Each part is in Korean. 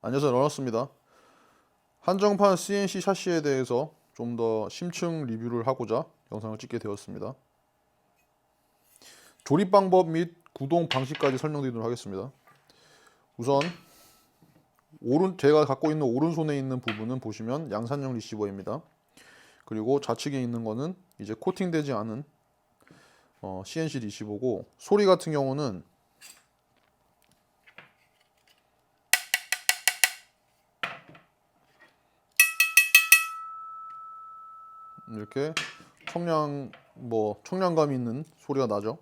안녕하세요, 러너스입니다. 한정판 CNC 샤시에 대해서 좀 더 심층 리뷰를 하고자 영상을 찍게 되었습니다. 조립 방법 및 구동 방식까지 설명드리도록 하겠습니다. 우선 제가 갖고 있는 오른손에 있는 부분은 보시면 양산형 리시버입니다. 그리고 좌측에 있는 거는 이제 코팅되지 않은 CNC 리시버고, 소리 같은 경우는 이렇게 청량감 있는 소리가 나죠.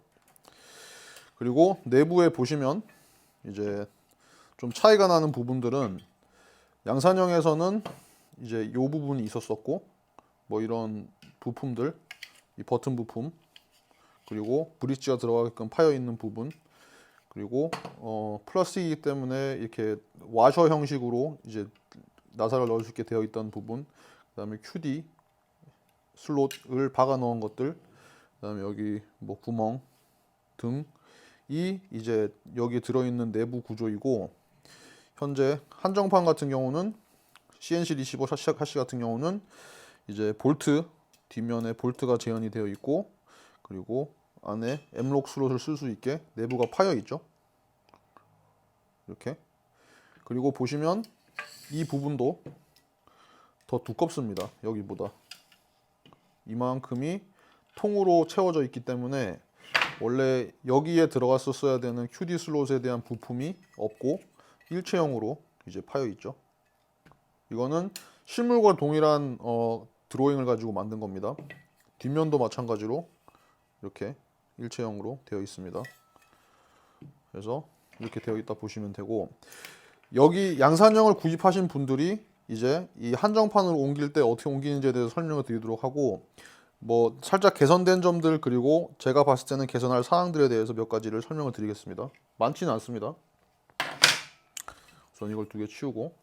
그리고 내부에 보시면 이제 좀 차이가 나는 부분들은, 양산형에서는 이제 이 부분이 있었었고, 뭐 이런 부품들, 이 버튼 부품, 그리고 브릿지가 들어가게끔 파여 있는 부분, 그리고 플라스틱이기 때문에 이렇게 와셔 형식으로 이제 나사를 넣을 수 있게 되어 있던 부분, 그다음에 QD 슬롯을 박아 넣은 것들, 그다음에 여기 뭐 구멍 등이 이제 여기 들어있는 내부 구조이고, 현재 한정판 같은 경우는 CNC 리시버 샤시 같은 경우는 이제 뒷면에 볼트가 재현이 되어 있고, 그리고 안에 M록 슬롯을 쓸 수 있게 내부가 파여 있죠. 이렇게. 그리고 보시면 이 부분도 더 두껍습니다. 여기보다 이만큼이 통으로 채워져 있기 때문에 원래 여기에 들어갔었어야 되는 QD 슬롯에 대한 부품이 없고 일체형으로 이제 파여 있죠. 이거는 실물과 동일한 드로잉을 가지고 만든 겁니다. 뒷면도 마찬가지로 이렇게 일체형으로 되어 있습니다. 그래서 이렇게 되어 있다 보시면 되고, 여기 양산형을 구입하신 분들이 이제 이 한정판으로 옮길 때 어떻게 옮기는지에 대해서 설명을 드리도록 하고, 뭐 살짝 개선된 점들, 그리고 제가 봤을 때는 개선할 사항들에 대해서 몇 가지를 설명을 드리겠습니다. 많지는 않습니다. 우선 이걸 두 개 치우고,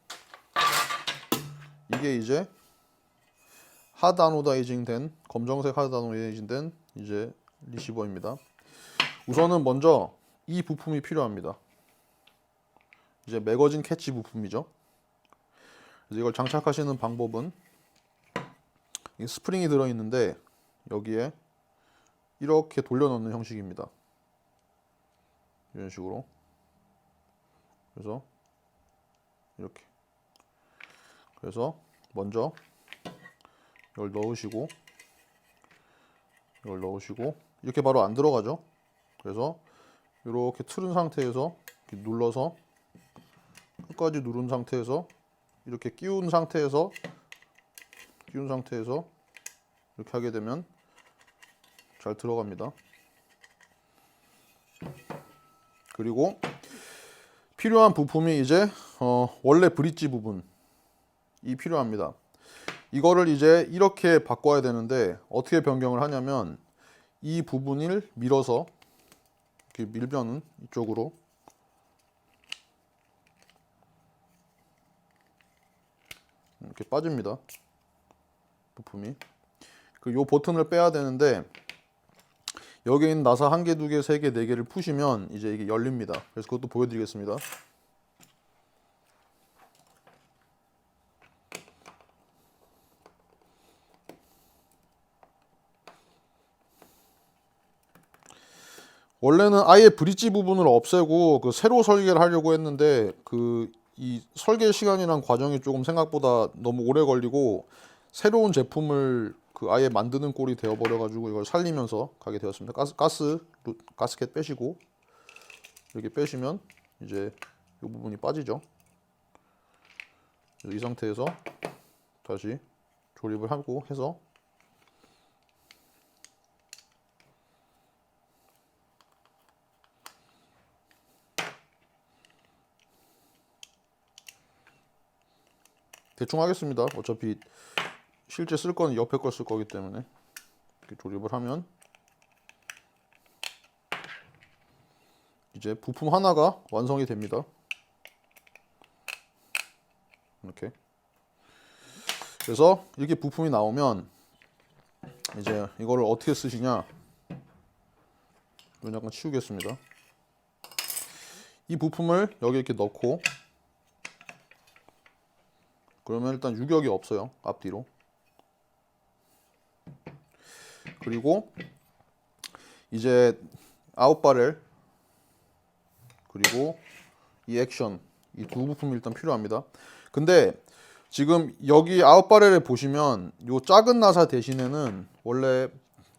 이게 이제 하드 아노다이징 된, 검정색 하드 아노다이징 된 이제 리시버입니다. 우선은 먼저 이 부품이 필요합니다. 이제 매거진 캐치 부품이죠. 그래서 이걸 장착하시는 방법은, 이 스프링이 들어있는데 여기에 이렇게 돌려 넣는 형식입니다. 이런 식으로. 그래서 이렇게. 그래서 먼저 이걸 넣으시고, 이걸 넣으시고, 이렇게 바로 안 들어가죠. 그래서 이렇게 틀은 상태에서 이렇게 눌러서, 끝까지 누른 상태에서 이렇게 끼운 상태에서 이렇게 하게 되면 잘 들어갑니다. 그리고 필요한 부품이 이제 원래 브릿지 부분이 필요합니다. 이거를 이제 이렇게 바꿔야 되는데, 어떻게 변경을 하냐면 이 부분을 밀어서 이렇게 밀면은 이쪽으로 이렇게 빠집니다. 부품이. 요 버튼을 빼야 되는데, 여기 있는 나사 1개, 2개, 3개, 4개를 푸시면 이제 이게 열립니다. 그래서 그것도 보여드리겠습니다. 원래는 아예 브릿지 부분을 없애고 새로 설계를 하려고 했는데, 이 설계 시간이랑 과정이 조금 생각보다 너무 오래 걸리고 새로운 제품을 아예 만드는 꼴이 되어버려 가지고 이걸 살리면서 가게 되었습니다. 가스켓 빼시고, 이렇게 빼시면 이제 이 부분이 빠지죠. 이 상태에서 다시 조립을 하고 해서 대충 하겠습니다. 어차피 실제 쓸 거는 옆에 걸 쓸 거기 때문에. 이렇게 조립을 하면 이제 부품 하나가 완성이 됩니다. 이렇게. 그래서 이렇게 부품이 나오면 이제 이거를 어떻게 쓰시냐, 이건 약간 치우겠습니다. 이 부품을 여기 이렇게 넣고, 그러면 일단 유격이 없어요. 앞뒤로. 그리고 이제 아웃바렐 그리고 이 액션 이 두 부품이 일단 필요합니다. 근데 지금 여기 아웃바렐에 보시면 요 작은 나사 대신에는 원래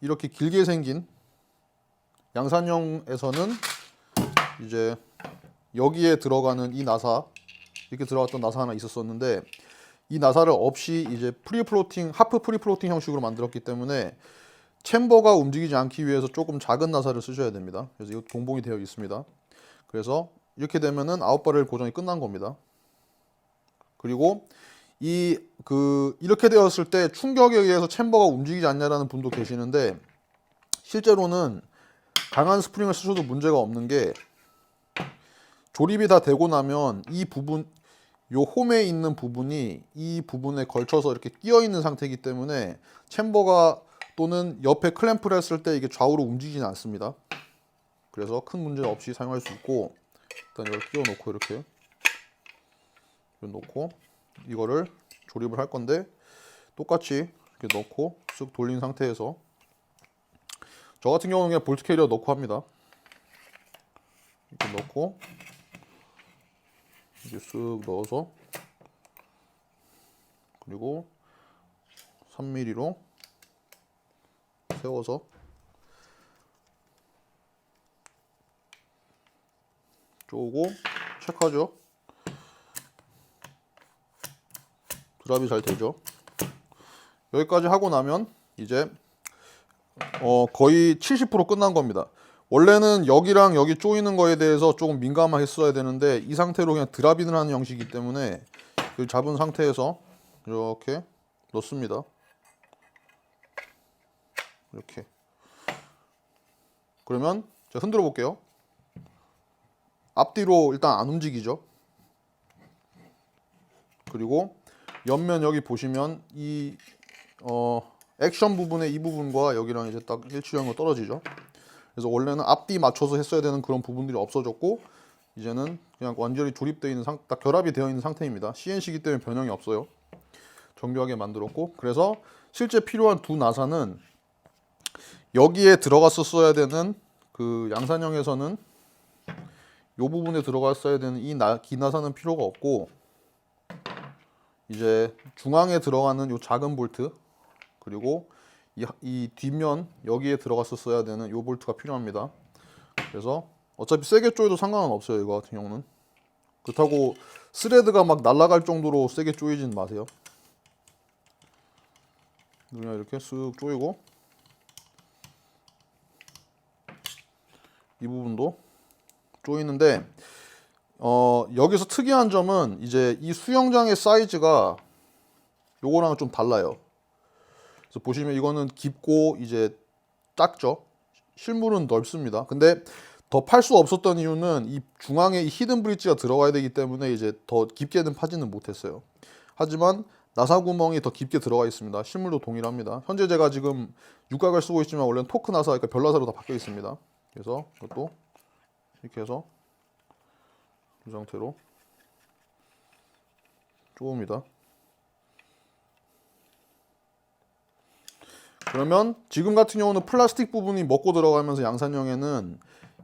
이렇게 길게 생긴 양산형에서는 이제 여기에 들어가는 이 나사 이렇게 들어갔던 나사 하나 있었었는데 이 나사를 없이 이제 프리플로팅 하프 프리플로팅 형식으로 만들었기 때문에 챔버가 움직이지 않기 위해서 조금 작은 나사를 쓰셔야 됩니다. 그래서 이거 동봉이 되어 있습니다. 그래서 이렇게 되면은 아웃바렐 고정이 끝난 겁니다. 그리고 이렇게 되었을 때 충격에 의해서 챔버가 움직이지 않냐라는 분도 계시는데 실제로는 강한 스프링을 쓰셔도 문제가 없는 게 조립이 다 되고 나면 이 부분 요 홈에 있는 부분이 이 부분에 걸쳐서 이렇게 끼어 있는 상태이기 때문에 챔버가 또는 옆에 클램프를 했을 때 이게 좌우로 움직이지는 않습니다. 그래서 큰 문제 없이 사용할 수 있고 일단 이걸 끼워 놓고 이렇게 놓고 이거를 조립을 할 건데 똑같이 이렇게 넣고 쓱 돌린 상태에서 저 같은 경우는 그냥 볼트 캐리어 넣고 합니다. 이렇게 넣고 이렇게 쓱 넣어서 그리고 3mm로 세워서 쪼고 체크하죠. 드랍이 잘 되죠. 여기까지 하고 나면 이제 거의 70% 끝난 겁니다. 원래는 여기랑 여기 조이는 거에 대해서 조금 민감했어야 되는데 이 상태로 그냥 드랍인을 하는 형식이기 때문에 여기 잡은 상태에서 이렇게 넣습니다. 이렇게. 그러면 제가 흔들어 볼게요. 앞뒤로 일단 안 움직이죠. 그리고 옆면 여기 보시면 이 액션 부분의 이 부분과 여기랑 이제 딱 일치형으로 떨어지죠. 그래서 원래는 앞뒤 맞춰서 했어야 되는 그런 부분들이 없어졌고 이제는 그냥 완전히 조립되어 있는 딱 결합이 되어 있는 상태입니다. CNC이기 때문에 변형이 없어요. 정교하게 만들었고 그래서 실제 필요한 두 나사는 여기에 들어갔었어야 되는 그 양산형에서는 이 부분에 들어갔어야 되는 이 긴 나사는 필요가 없고 이제 중앙에 들어가는 이 작은 볼트 그리고 이 뒷면 여기에 들어갔었어야 되는 이 볼트가 필요합니다. 그래서 어차피 세게 조여도 상관은 없어요. 이거 같은 경우는. 그렇다고 스레드가 막 날아갈 정도로 세게 조이진 마세요. 그냥 이렇게 쓱 조이고 이 부분도 조이는데 여기서 특이한 점은 이제 이 수영장의 사이즈가 요거랑은 좀 달라요. 그래서 보시면 이거는 깊고 이제 작죠. 실물은 넓습니다. 근데 더 팔 수 없었던 이유는 이 중앙에 이 히든 브릿지가 들어가야 되기 때문에 이제 더 깊게는 파지는 못했어요. 하지만 나사 구멍이 더 깊게 들어가 있습니다. 실물도 동일합니다. 현재 제가 지금 육각을 쓰고 있지만 원래는 토크 나사, 그러니까 별 나사로 다 바뀌어 있습니다. 그래서 이것도 이렇게 해서 이 상태로 조금이다. 그러면 지금 같은 경우는 플라스틱 부분이 먹고 들어가면서 양산형에는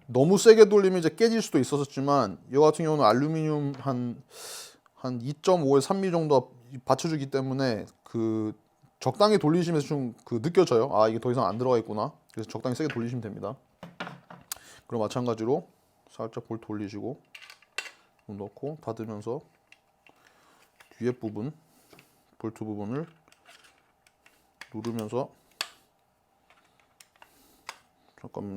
너무 세게 돌리면 이제 깨질 수도 있었지만 이 같은 경우는 알루미늄 한 2.5에 3mm 정도 받쳐주기 때문에 그 적당히 돌리시면서 좀 그 느껴져요. 아, 이게 더 이상 안 들어가 있구나. 그래서 적당히 세게 돌리시면 됩니다. 그리고 마찬가지로 살짝 볼트 돌리시고 넣고 닫으면서 뒤에 부분 볼트 부분을 누르면서 잠깐만요.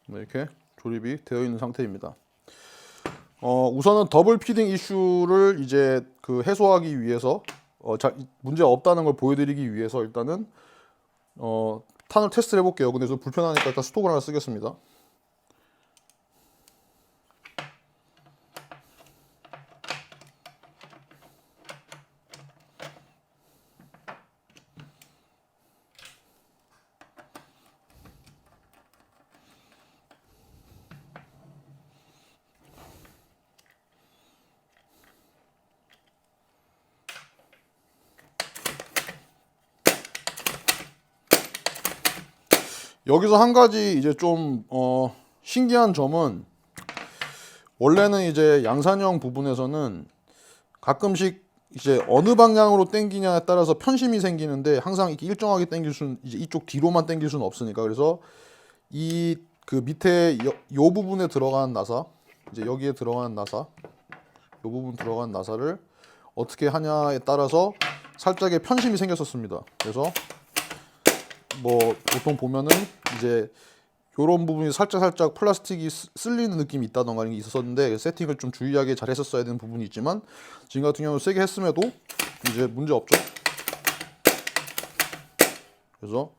이렇게 조립이 되어 있는 상태입니다. 우선은 더블 피딩 이슈를 이제 그 해소하기 위해서 문제 없다는 걸 보여드리기 위해서 일단은 탄을 테스트를 해볼게요. 근데 좀 불편하니까 일단 스톡을 하나 쓰겠습니다. 여기서 한 가지 이제 좀 신기한 점은, 원래는 이제 양산형 부분에서는 가끔씩 이제 어느 방향으로 당기냐에 따라서 편심이 생기는데, 항상 이렇게 일정하게 당길 수는, 이제 이쪽 뒤로만 당길 수는 없으니까, 그래서 이 그 밑에 요 부분에 들어간 나사, 이제 여기에 들어간 나사, 요 부분 들어간 나사를 어떻게 하냐에 따라서 살짝의 편심이 생겼었습니다. 그래서 뭐 보통 보면은 이제 요런 부분이 살짝 플라스틱이 쓸리는 느낌이 있다던가 이런 게 있었는데, 세팅을 좀 주의하게 잘 했었어야 되는 부분이 있지만, 지금 같은 경우는 세게 했음에도 이제 문제 없죠. 그래서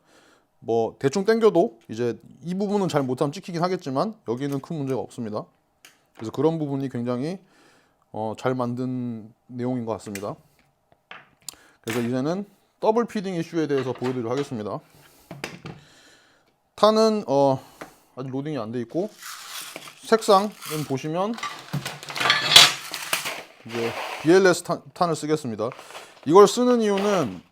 뭐 대충 당겨도 이제 이 부분은 잘 못하면 찍히긴 하겠지만, 여기는 큰 문제가 없습니다. 그래서 그런 부분이 굉장히 잘 만든 내용인 것 같습니다. 그래서 이제는 더블 피딩 이슈에 대해서 보여드리도록 하겠습니다. 탄은 아직 로딩이 안 돼 있고, 색상은 보시면 이제 BLS 탄을 쓰겠습니다. 이걸 쓰는 이유는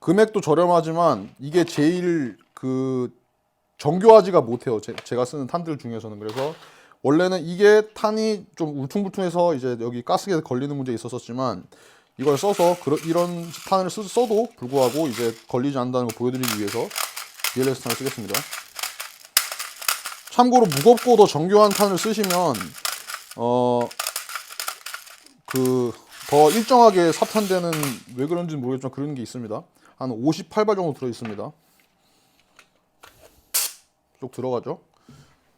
금액도 저렴하지만 이게 제일 그 정교하지가 못해요. 제가 쓰는 탄들 중에서는. 그래서 원래는 이게 탄이 좀 울퉁불퉁해서 이제 여기 가스켓에 걸리는 문제 있었지만, 이걸 써서 이런 탄을 써도 불구하고 이제 걸리지 않는다는 걸 보여드리기 위해서 BLS 탄을 쓰겠습니다. 참고로 무겁고 더 정교한 탄을 쓰시면 그 더 일정하게 삽탄되는, 왜 그런지는 모르겠지만 그런 게 있습니다. 한 58발 정도 들어 있습니다. 쭉 들어가죠.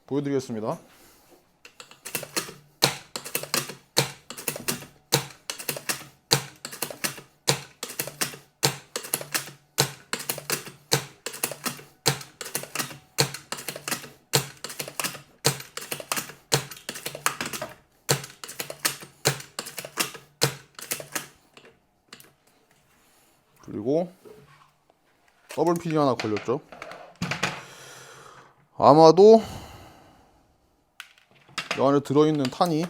보여드리겠습니다. 그리고 더블 PD 하나 걸렸죠. 아마도 이 안에 들어있는 탄이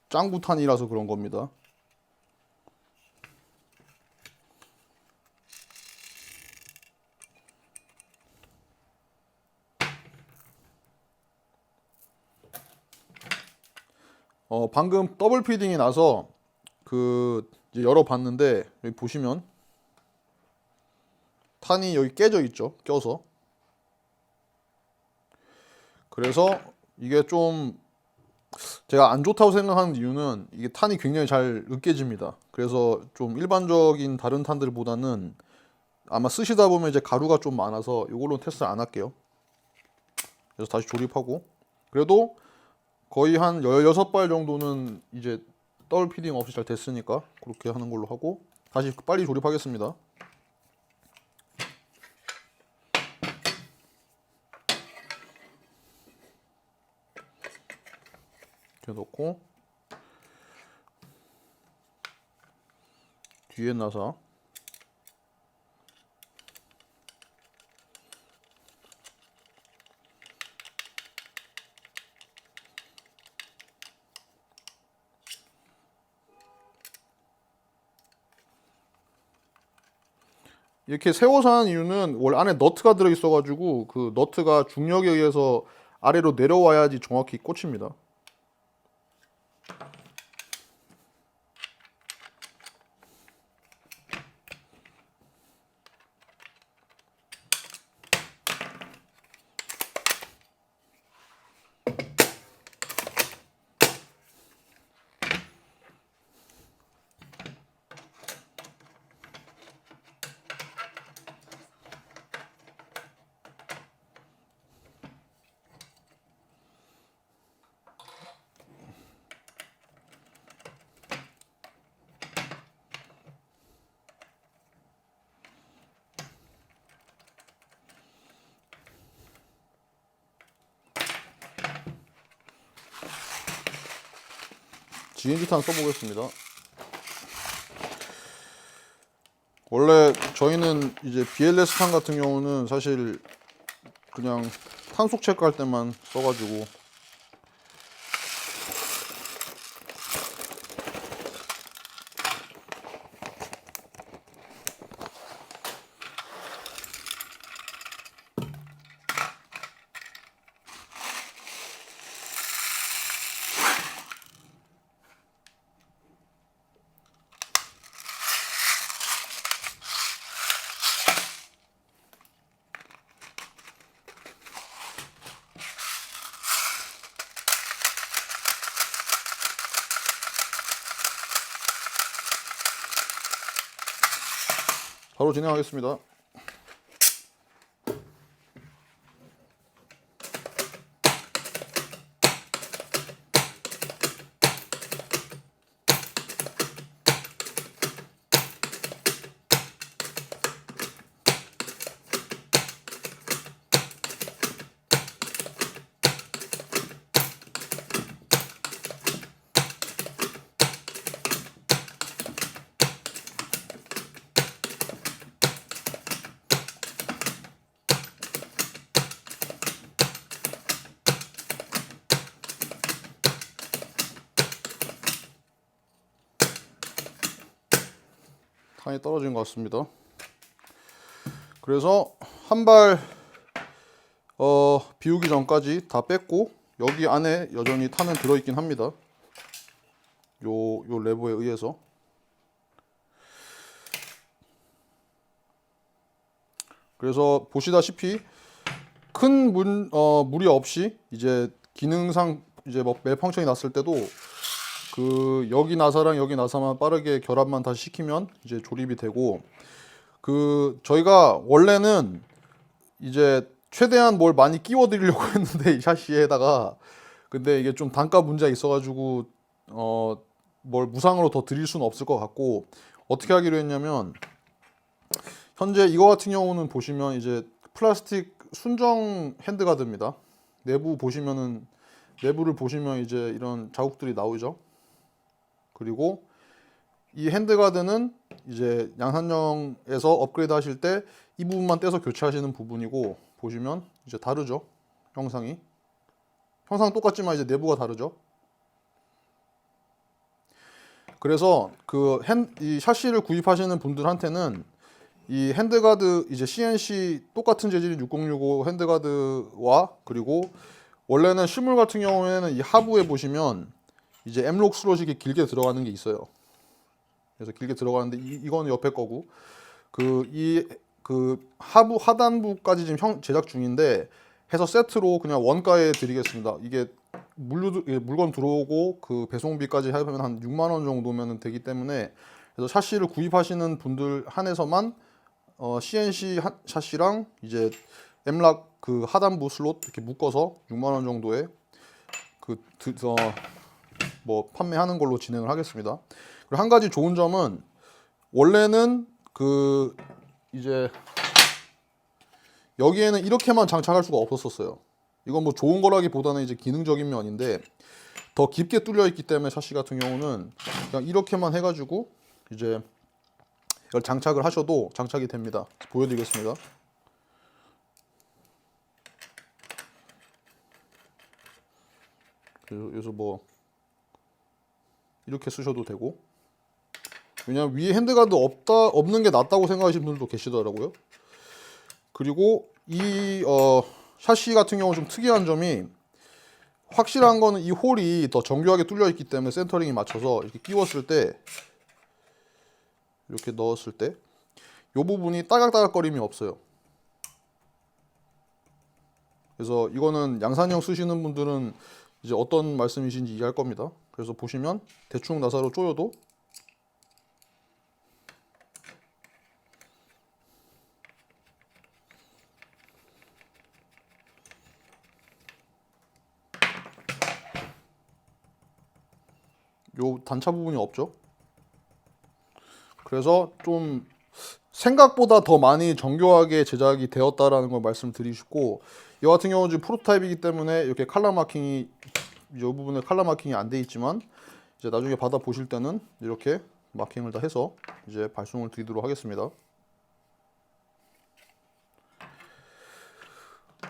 짱구 탄이라서 그런 겁니다. 방금 더블 피딩이 나서 그 이제 열어봤는데, 여기 보시면 탄이 여기 깨져 있죠. 껴서. 그래서 이게 좀 제가 안 좋다고 생각하는 이유는, 이게 탄이 굉장히 잘 으깨집니다. 그래서 좀 일반적인 다른 탄들보다는 아마 쓰시다 보면 이제 가루가 좀 많아서 이걸로 테스트 안 할게요. 그래서 다시 조립하고, 그래도 거의 한 16발 정도는 이제 더블 피딩 없이 잘 됐으니까 그렇게 하는 걸로 하고, 다시 빨리 조립하겠습니다. 이렇게 넣고, 뒤에 나사, 이렇게 세워서 하는 이유는 원래 안에 너트가 들어있어 가지고, 그 너트가 중력에 의해서 아래로 내려와야지 정확히 꽂힙니다. GNG 탄 써보겠습니다. 원래 저희는 이제 BLS 탄 같은 경우는 사실 그냥 탄속 체크할 때만 써가지고, 바로 진행하겠습니다. 탄이 떨어진 것 같습니다. 그래서 한 발 비우기 전까지 다 뺐고 여기 안에 여전히 탄은 들어있긴 합니다. 요 레버에 의해서. 그래서 보시다시피 큰 무리 없이 이제 기능상 이제 뭐 멜펑션이 났을 때도 그 여기 나사랑 여기 나사만 빠르게 결합만 다시 시키면 이제 조립이 되고, 그 저희가 원래는 이제 최대한 뭘 많이 끼워 드리려고 했는데 이 샤시에다가, 근데 이게 좀 단가 문제가 있어가지고 뭘 무상으로 더 드릴 수는 없을 것 같고, 어떻게 하기로 했냐면 현재 이거 같은 경우는 보시면 이제 플라스틱 순정 핸드가드입니다. 내부를 보시면 이제 이런 자국들이 나오죠. 그리고 이 핸드가드는 이제 양산형에서 업그레이드 하실 때 이 부분만 떼서 교체하시는 부분이고, 보시면 이제 다르죠. 형상은 똑같지만 이제 내부가 다르죠. 그래서 이 샤시를 구입하시는 분들한테는 이 핸드가드 이제 CNC 똑같은 재질인 6065 핸드가드와, 그리고 원래는 실물 같은 경우에는 이 하부에 보시면 이제 M록 슬롯이 길게 들어가는 게 있어요. 그래서 길게 들어가는데 이거는 옆에 거고, 하부 하단부까지 지금 제작 중인데 해서 세트로 그냥 원가에 드리겠습니다. 이게 물건 들어오고 그 배송비까지 하면 한 6만 원 정도면 되기 때문에, 그래서 샤시를 구입하시는 분들 한해서만 CNC 샤시랑 이제 M락 그 하단부 슬롯 이렇게 묶어서 6만 원 정도에 뭐 판매하는 걸로 진행을 하겠습니다. 그리고 한 가지 좋은 점은, 원래는 이제 여기에는 이렇게만 장착할 수가 없었어요. 이건 뭐 좋은 거라기보다는 이제 기능적인 면인데, 더 깊게 뚫려 있기 때문에 샤시 같은 경우는 그냥 이렇게만 해가지고 이제 이걸 장착을 하셔도 장착이 됩니다. 보여드리겠습니다. 그래서 뭐 이렇게 쓰셔도 되고, 왜냐면 위에 핸드가드 없는 게 낫다고 생각하시는 분들도 계시더라고요. 그리고 이 샤시 같은 경우 좀 특이한 점이, 확실한 거는 이 홀이 더 정교하게 뚫려 있기 때문에 센터링이 맞춰서 이렇게 끼웠을 때, 이렇게 넣었을 때 이 부분이 따각따각거림이 없어요. 그래서 이거는 양산형 쓰시는 분들은 이제 어떤 말씀이신지 이해할 겁니다. 그래서 보시면 대충 나사로 조여도 요 단차 부분이 없죠. 그래서 좀 생각보다 더 많이 정교하게 제작이 되었다라는 걸 말씀드리고 싶고, 이 같은 경우는 지금 프로토타입이기 때문에 이렇게 칼라 마킹이, 이 부분에 칼라 마킹이 안 돼 있지만 이제 나중에 받아 보실 때는 이렇게 마킹을 다 해서 이제 발송을 드리도록 하겠습니다.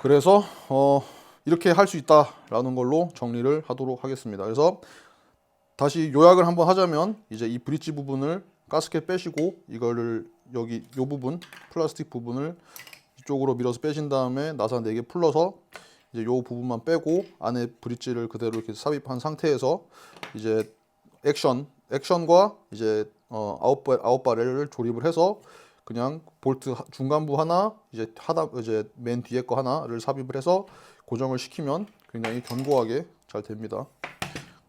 그래서 이렇게 할 수 있다라는 걸로 정리를 하도록 하겠습니다. 그래서 다시 요약을 한번 하자면, 이제 이 브릿지 부분을 가스켓 빼시고 이거를 여기 요 부분 플라스틱 부분을 이쪽으로 밀어서 빼신 다음에 나사 4개 풀러서 이제 요 부분만 빼고 안에 브릿지를 그대로 이렇게 삽입한 상태에서 이제 액션과 이제 아웃바렐을 조립을 해서 그냥 볼트 중간부 하나, 이제 맨 뒤에 거 하나를 삽입을 해서 고정을 시키면 굉장히 견고하게 잘 됩니다.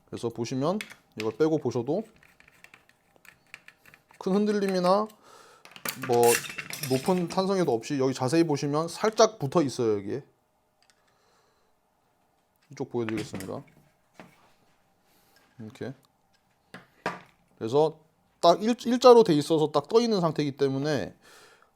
그래서 보시면 이걸 빼고 보셔도 큰 흔들림이나 뭐 높은 탄성에도 없이 여기 자세히 보시면 살짝 붙어 있어요. 여기에 이쪽 보여드리겠습니다. 이렇게 그래서 딱 일자로 돼 있어서 딱 떠 있는 상태이기 때문에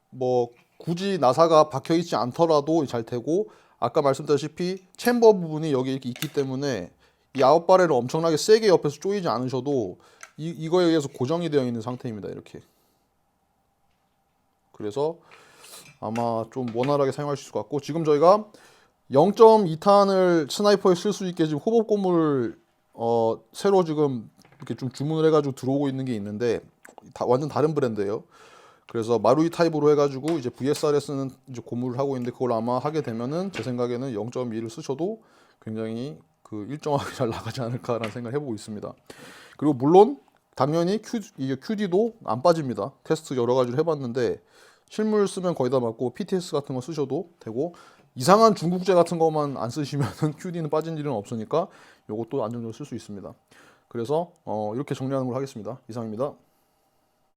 뭐 굳이 나사가 박혀 있지 않더라도 잘 되고, 아까 말씀드렸다시피 챔버 부분이 여기 이렇게 있기 때문에 이 아웃바렐을 엄청나게 세게 옆에서 조이지 않으셔도 이거에 의해서 고정이 되어 있는 상태입니다. 이렇게. 그래서 아마 좀 원활하게 사용할 수 있을 것 같고, 지금 저희가 0.2탄을 스나이퍼에 쓸 수 있게 지금 호법 고무를 새로 지금 이렇게 좀 주문을 해가지고 들어오고 있는 게 있는데 완전 다른 브랜드예요. 그래서 마루이 타입으로 해가지고 이제 VSR에서는 이제 고무를 하고 있는데, 그걸 아마 하게 되면은 제 생각에는 0.2를 쓰셔도 굉장히 그 일정하게 잘 나가지 않을까라는 생각을 해보고 있습니다. 그리고 물론 당연히 이게 QD도 안 빠집니다. 테스트 여러 가지를 해봤는데 실물 쓰면 거의 다 맞고, PTS 같은 거 쓰셔도 되고, 이상한 중국제 같은 것만 안 쓰시면은 QD는 빠진 일은 없으니까 이것도 안정적으로 쓸 수 있습니다. 그래서 이렇게 정리하는 걸 하겠습니다. 이상입니다.